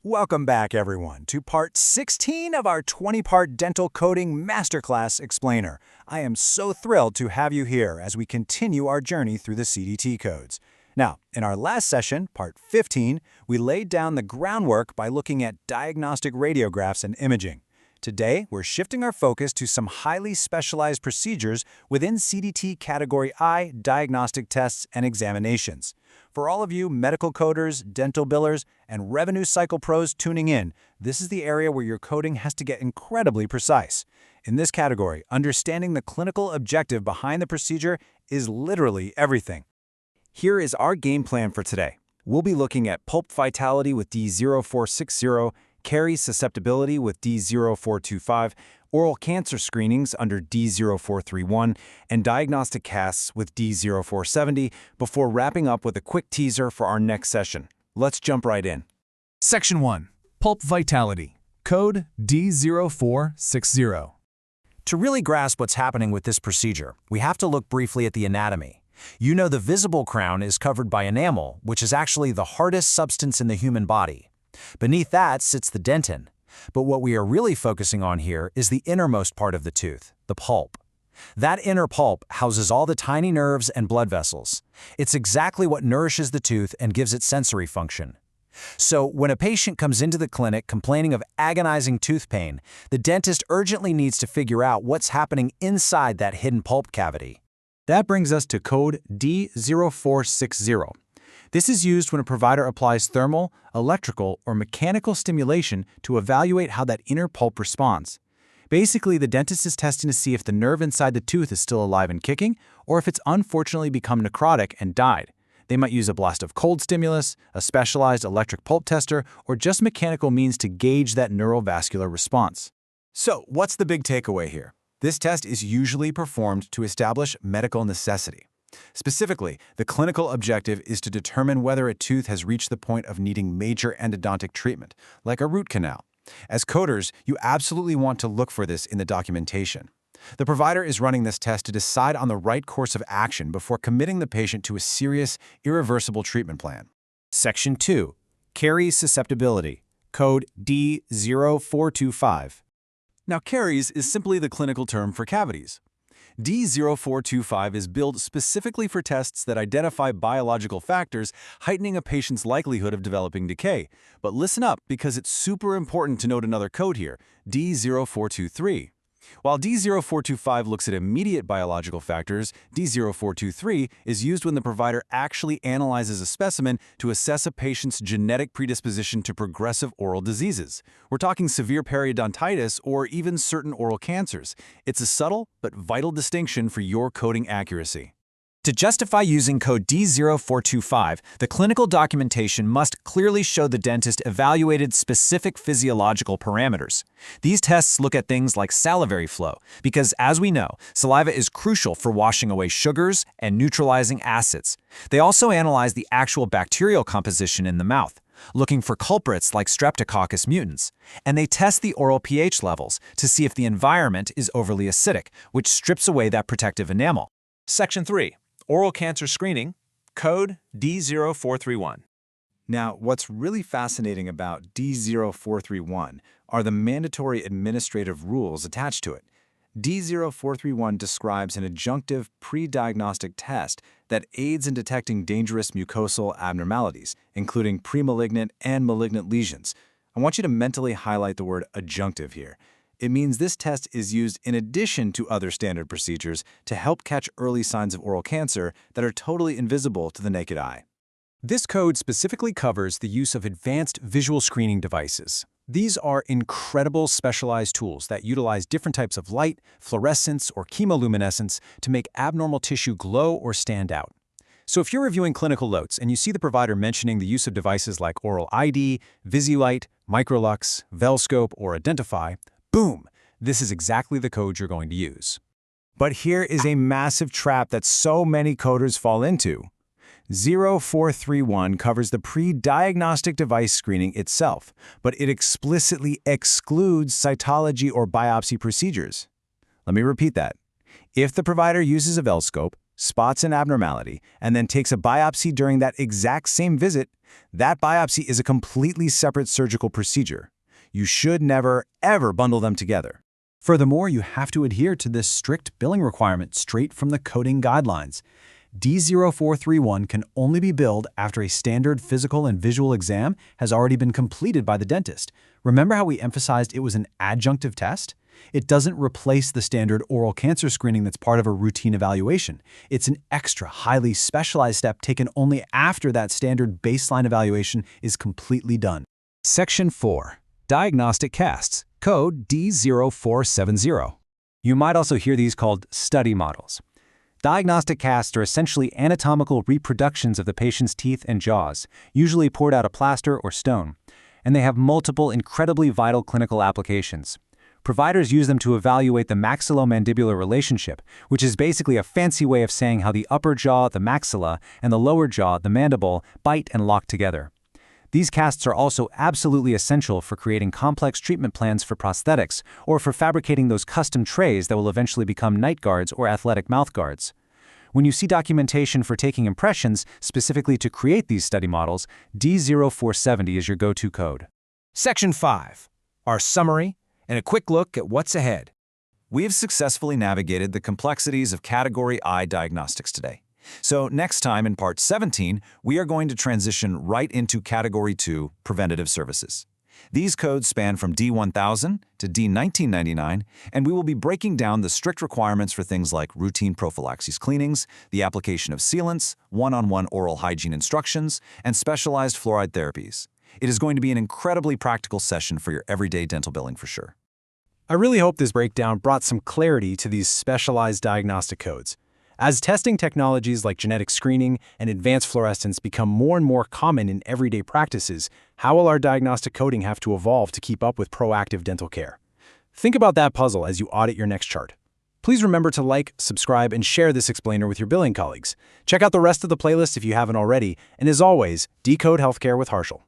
Welcome back, everyone, to part 16 of our 20-part dental coding masterclass explainer. I am so thrilled to have you here as we continue our journey through the CDT codes. Now, in our last session, part 15, we laid down the groundwork by looking at diagnostic radiographs and imaging. Today, we're shifting our focus to some highly specialized procedures within CDT Category I diagnostic tests and examinations. For all of you medical coders, dental billers, and revenue cycle pros tuning in, this is the area where your coding has to get incredibly precise. In this category, understanding the clinical objective behind the procedure is literally everything. Here is our game plan for today. We'll be looking at pulp vitality with D0460, caries susceptibility with D0425, oral cancer screenings under D0431, and diagnostic casts with D0470 before wrapping up with a quick teaser for our next session. Let's jump right in. Section 1. Pulp Vitality. Code D0460. To really grasp what's happening with this procedure, we have to look briefly at the anatomy. You know the visible crown is covered by enamel, which is actually the hardest substance in the human body. Beneath that sits the dentin. But what we are really focusing on here is the innermost part of the tooth, the pulp. That inner pulp houses all the tiny nerves and blood vessels. It's exactly what nourishes the tooth and gives it sensory function. So when a patient comes into the clinic complaining of agonizing tooth pain, the dentist urgently needs to figure out what's happening inside that hidden pulp cavity. That brings us to code D0460. This is used when a provider applies thermal, electrical, or mechanical stimulation to evaluate how that inner pulp responds. Basically, the dentist is testing to see if the nerve inside the tooth is still alive and kicking, or if it's unfortunately become necrotic and died. They might use a blast of cold stimulus, a specialized electric pulp tester, or just mechanical means to gauge that neurovascular response. So, what's the big takeaway here? This test is usually performed to establish medical necessity. Specifically, the clinical objective is to determine whether a tooth has reached the point of needing major endodontic treatment, like a root canal. As coders, you absolutely want to look for this in the documentation. The provider is running this test to decide on the right course of action before committing the patient to a serious, irreversible treatment plan. Section 2. Caries susceptibility. Code D0425. Now, caries is simply the clinical term for cavities. D0425 is billed specifically for tests that identify biological factors heightening a patient's likelihood of developing decay. But listen up, because it's super important to note another code here, D0423. While D0425 looks at immediate biological factors, D0423 is used when the provider actually analyzes a specimen to assess a patient's genetic predisposition to progressive oral diseases. We're talking severe periodontitis or even certain oral cancers. It's a subtle but vital distinction for your coding accuracy. To justify using code D0425, the clinical documentation must clearly show the dentist evaluated specific physiological parameters. These tests look at things like salivary flow, because as we know, saliva is crucial for washing away sugars and neutralizing acids. They also analyze the actual bacterial composition in the mouth, looking for culprits like Streptococcus mutans, and they test the oral pH levels to see if the environment is overly acidic, which strips away that protective enamel. Section 3. Oral cancer screening, code D0431. Now, what's really fascinating about D0431 are the mandatory administrative rules attached to it. D0431 describes an adjunctive pre-diagnostic test that aids in detecting dangerous mucosal abnormalities, including premalignant and malignant lesions. I want you to mentally highlight the word adjunctive here. It means this test is used in addition to other standard procedures to help catch early signs of oral cancer that are totally invisible to the naked eye. This code specifically covers the use of advanced visual screening devices. These are incredible specialized tools that utilize different types of light, fluorescence, or chemoluminescence to make abnormal tissue glow or stand out. So if you're reviewing clinical notes and you see the provider mentioning the use of devices like Oral ID, VisiLight, Microlux, Velscope, or Identify, boom! This is exactly the code you're going to use. But here is a massive trap that so many coders fall into. 0431 covers the pre-diagnostic device screening itself, but it explicitly excludes cytology or biopsy procedures. Let me repeat that. If the provider uses a Velscope, spots an abnormality, and then takes a biopsy during that exact same visit, that biopsy is a completely separate surgical procedure. You should never, ever bundle them together. Furthermore, you have to adhere to this strict billing requirement straight from the coding guidelines. D0431 can only be billed after a standard physical and visual exam has already been completed by the dentist. Remember how we emphasized it was an adjunctive test? It doesn't replace the standard oral cancer screening that's part of a routine evaluation. It's an extra, highly specialized step taken only after that standard baseline evaluation is completely done. Section 4. Diagnostic casts, code D0470. You might also hear these called study models. Diagnostic casts are essentially anatomical reproductions of the patient's teeth and jaws, usually poured out of plaster or stone, and they have multiple incredibly vital clinical applications. Providers use them to evaluate the maxillomandibular relationship, which is basically a fancy way of saying how the upper jaw, the maxilla, and the lower jaw, the mandible, bite and lock together. These casts are also absolutely essential for creating complex treatment plans for prosthetics or for fabricating those custom trays that will eventually become night guards or athletic mouth guards. When you see documentation for taking impressions specifically to create these study models, D0470 is your go-to code. Section 5. Our summary and a quick look at what's ahead. We have successfully navigated the complexities of Category I diagnostics today. So next time in Part 17, we are going to transition right into Category II, preventative services. These codes span from D1000 to D1999, and we will be breaking down the strict requirements for things like routine prophylaxis cleanings, the application of sealants, one-on-one oral hygiene instructions, and specialized fluoride therapies. It is going to be an incredibly practical session for your everyday dental billing for sure. I really hope this breakdown brought some clarity to these specialized diagnostic codes. As testing technologies like genetic screening and advanced fluorescence become more and more common in everyday practices, how will our diagnostic coding have to evolve to keep up with proactive dental care? Think about that puzzle as you audit your next chart. Please remember to like, subscribe, and share this explainer with your billing colleagues. Check out the rest of the playlist if you haven't already, and as always, decode healthcare with Harshal.